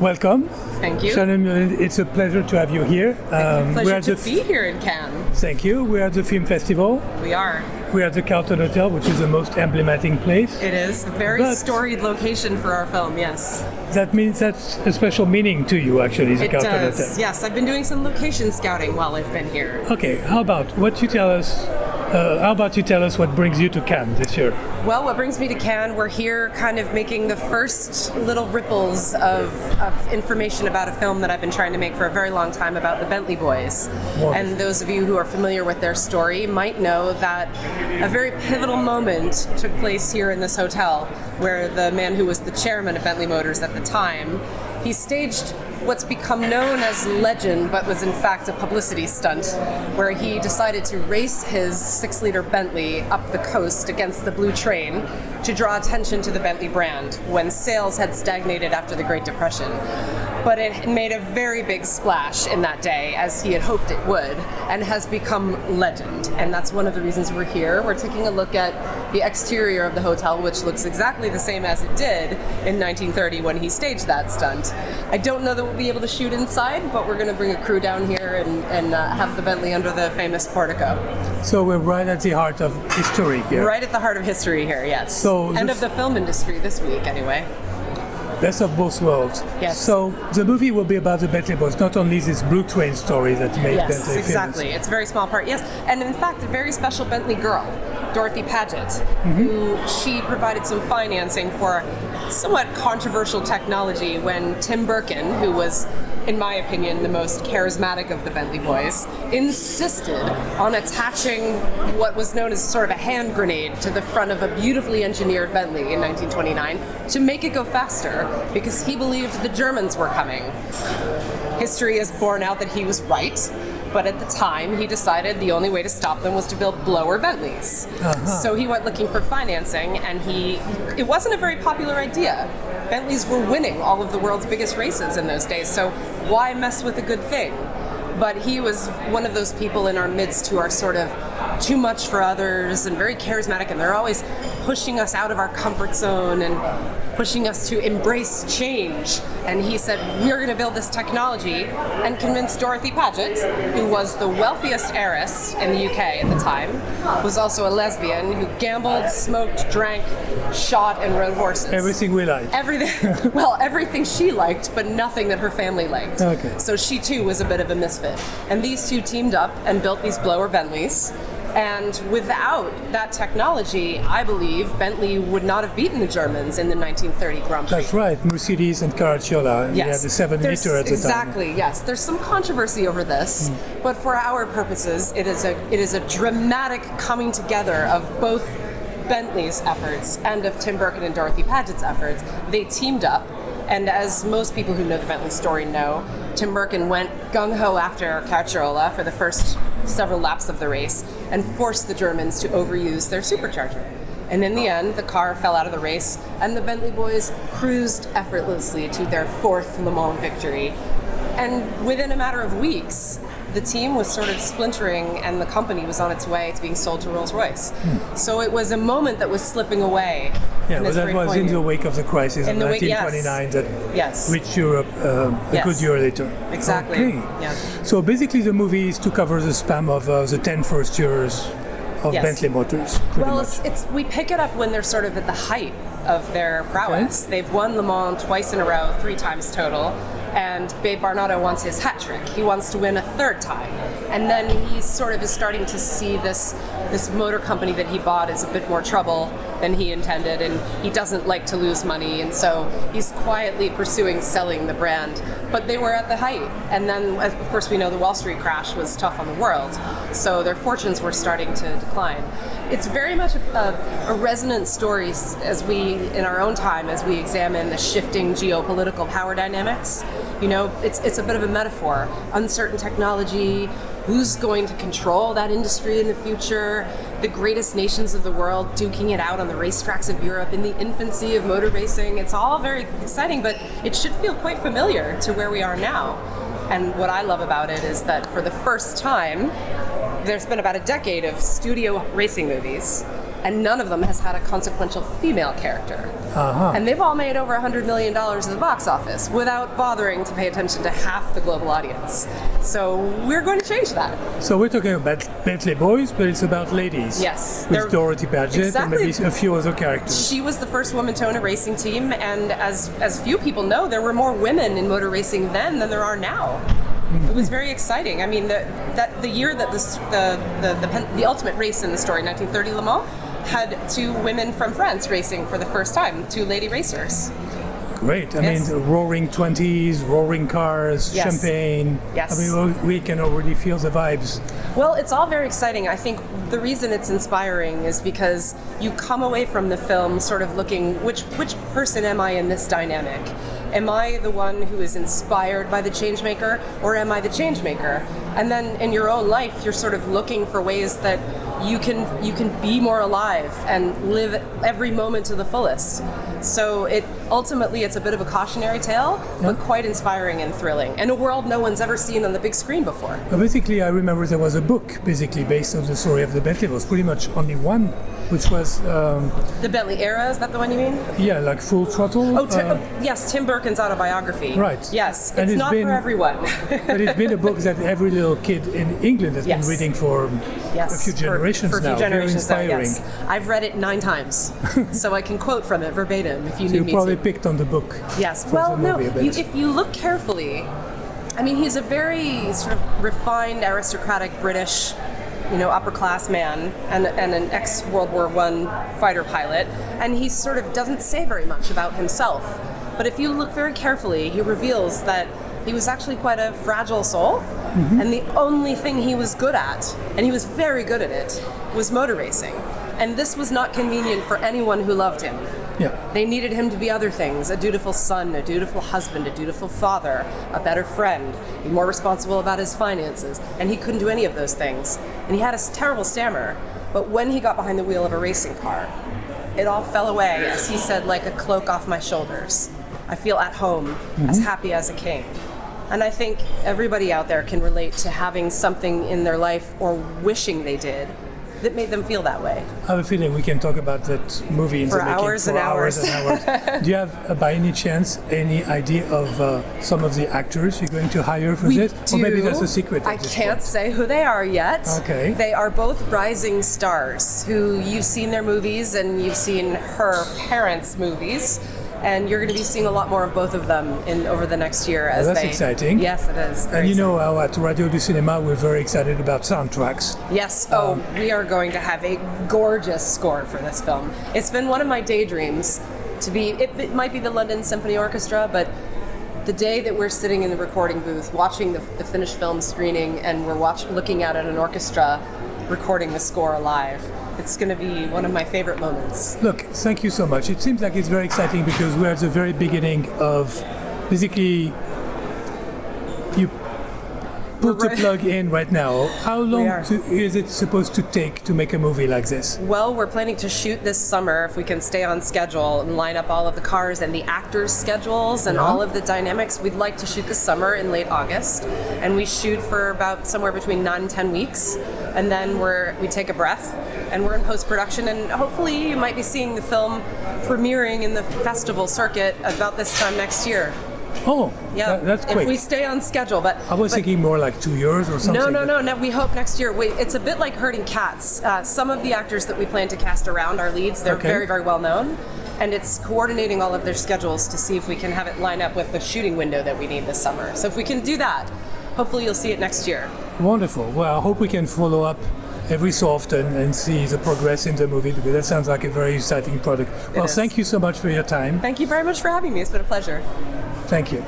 welcome. Thank you. Shannon, it's a pleasure to have you here. Pleasure to be here in Cannes. Thank you. We're at the film festival. We are. We're at the Carlton Hotel, which is the most emblematic place. It is a very storied location for our film, yes. That means that's a special meaning to you, actually, the Carlton Hotel. Yes. I've been doing some location scouting while I've been here. Okay, how about you tell us what brings you to Cannes this year? Well, what brings me to Cannes, we're here kind of making the first little ripples of information about a film that I've been trying to make for a very long time about the Bentley Boys. Wonderful. And those of you who are familiar with their story might know that a very pivotal moment took place here in this hotel where the man who was the chairman of Bentley Motors at the time, he staged what's become known as legend, but was in fact a publicity stunt, where he decided to race his 6-liter Bentley up the coast against the Blue Train to draw attention to the Bentley brand when sales had stagnated after the Great Depression. But it made a very big splash in that day, as he had hoped it would, and has become legend. And that's one of the reasons we're here. We're taking a look at the exterior of the hotel, which looks exactly the same as it did in 1930 when he staged that stunt. I don't know that we'll be able to shoot inside, but we're going to bring a crew down here and have the Bentley under the famous portico. So we're right at the heart of history here. Right at the heart of history here, yes. So and of the film industry this week, anyway. Best of both worlds. Yes. So the movie will be about the Bentley Boys, not only this Blue Train story that made Bentley famous. Yes, exactly. It's a very small part, yes. And in fact, a very special Bentley girl, Dorothy Paget, who she provided some financing for somewhat controversial technology when Tim Birkin, who was, in my opinion, the most charismatic of the Bentley Boys, insisted on attaching what was known as sort of a hand grenade to the front of a beautifully engineered Bentley in 1929 to make it go faster because he believed the Germans were coming. History has borne out that he was right, but at the time he decided the only way to stop them was to build blower Bentleys. So he went looking for financing, and it wasn't a very popular idea. Bentleys were winning all of the world's biggest races in those days, so why mess with a good thing? But he was one of those people in our midst who are sort of too much for others and very charismatic, and they're always pushing us out of our comfort zone and pushing us to embrace change. And he said, we're going to build this technology, and convinced Dorothy Paget, who was the wealthiest heiress in the UK at the time, was also a lesbian who gambled, smoked, drank, shot, and rode horses. Everything we like. Everything she liked, but nothing that her family liked. Okay. So she too was a bit of a misfit. And these two teamed up and built these blower Bentleys. And without that technology, I believe Bentley would not have beaten the Germans in the 1930 Grand Prix. That's right, Mercedes and Caracciola. Yes. We had the 7-liter at the time. Exactly, yes. There's some controversy over this, but for our purposes, it is a dramatic coming together of both Bentley's efforts and of Tim Birkin and Dorothy Paget's efforts. They teamed up, and as most people who know the Bentley story know, Tim Birkin went gung-ho after Caracciola for the first several laps of the race and forced the Germans to overuse their supercharger. And in the end, the car fell out of the race, and the Bentley Boys cruised effortlessly to their 4th Le Mans victory. And within a matter of weeks, the team was sort of splintering, and the company was on its way to being sold to Rolls-Royce. So it was a moment that was slipping away. Yeah, but that was in the wake of the crisis in 1929 that reached Europe a good year later. Exactly. Okay. Yeah. So basically the movie is to cover the span of the 10 first years of Bentley Motors. We pick it up when they're sort of at the height of their prowess. Okay. They've won Le Mans twice in a row, 3 times total. And Babe Barnotto wants his hat trick. He wants to win a 3rd time. And then he sort of is starting to see this motor company that he bought is a bit more trouble than he intended, and he doesn't like to lose money, and so he's quietly pursuing selling the brand. But they were at the height, and then of course we know the Wall Street crash was tough on the world, so their fortunes were starting to decline. It's very much a resonant story as we, in our own time, as we examine the shifting geopolitical power dynamics. You know, it's a bit of a metaphor. Uncertain technology, who's going to control that industry in the future, the greatest nations of the world duking it out on the racetracks of Europe in the infancy of motor racing. It's all very exciting, but it should feel quite familiar to where we are now. And what I love about it is that for the first time, there's been about a decade of studio racing movies, and none of them has had a consequential female character. And they've all made over $100 million at the box office without bothering to pay attention to half the global audience. So we're going to change that. So we're talking about Bentley Boys, but it's about ladies. Yes. With Dorothy Paget and maybe a few other characters. She was the first woman to own a racing team, and as few people know, there were more women in motor racing then than there are now. It was very exciting. I mean, the year that the ultimate race in the story, 1930 Le Mans, had 2 women from France racing for the first time, 2 lady racers. Great. I mean, the roaring 20s, roaring cars, champagne. Yes. I mean, we can already feel the vibes. Well, it's all very exciting. I think the reason it's inspiring is because you come away from the film sort of looking, which person am I in this dynamic? Am I the one who is inspired by the changemaker, or am I the changemaker? And then in your own life, you're sort of looking for ways that you can be more alive and live every moment to the fullest. So ultimately it's a bit of a cautionary tale, but quite inspiring and thrilling, in a world no one's ever seen on the big screen before. Basically, I remember there was a book basically based on the story of the Bentley. It was pretty much only one, which was the Bentley era. Is that the one you mean? Yeah, like Full Throttle. Yes, Tim Burton's autobiography. Right. Yes, it's not for everyone. But it's been a book that every little kid in England has been reading for a few generations now. Very inspiring. Yes. I've read it 9 times, so I can quote from it verbatim if you need me to. You probably picked on the book. Yes. Well, no. If you look carefully, I mean, he's a very sort of refined, aristocratic British, upper class man and an ex-World War I fighter pilot, and he sort of doesn't say very much about himself. But if you look very carefully, he reveals that he was actually quite a fragile soul, and the only thing he was good at, and he was very good at it, was motor racing. And this was not convenient for anyone who loved him. Yeah. They needed him to be other things: a dutiful son, a dutiful husband, a dutiful father, a better friend, be more responsible about his finances, and he couldn't do any of those things. And he had a terrible stammer, but when he got behind the wheel of a racing car, it all fell away, as he said, like a cloak off my shoulders. I feel at home, as happy as a king. And I think everybody out there can relate to having something in their life, or wishing they did, that made them feel that way. I have a feeling we can talk about that movie for hours and hours. Do you have, by any chance, any idea of some of the actors you're going to hire for this? Do. Or maybe that's a secret. I can't say who they are yet. Okay. They are both rising stars who you've seen their movies, and you've seen her parents' movies. And you're going to be seeing a lot more of both of them over the next year. That's exciting. Yes, it is. And at Radio du Cinéma, we're very excited about soundtracks. Yes. We are going to have a gorgeous score for this film. It's been one of my daydreams to be. It might be the London Symphony Orchestra, but the day that we're sitting in the recording booth watching the finished film screening, and we're looking at an orchestra recording the score live, it's going to be one of my favorite moments. Look, thank you so much. It seems like it's very exciting because we're at the very beginning of basically you put the plug in right now. How long is it supposed to take to make a movie like this? Well, we're planning to shoot this summer if we can stay on schedule and line up all of the cars and the actors' schedules and all of the dynamics. We'd like to shoot this summer in late August, and we shoot for about somewhere between 9 and 10 weeks, and then we take a breath, and we're in post-production, and hopefully you might be seeing the film premiering in the festival circuit about this time next year. Oh, yeah, that's quick. If we stay on schedule, but I was thinking more like 2 years or something. No. We hope next year. It's a bit like herding cats. Some of the actors that we plan to cast around our leads, they're very, very well known, and it's coordinating all of their schedules to see if we can have it line up with the shooting window that we need this summer. So if we can do that, hopefully you'll see it next year. Wonderful. Well, I hope we can follow up every so often and see the progress in the movie, because that sounds like a very exciting product. Well, thank you so much for your time. Thank you very much for having me. It's been a pleasure. Thank you.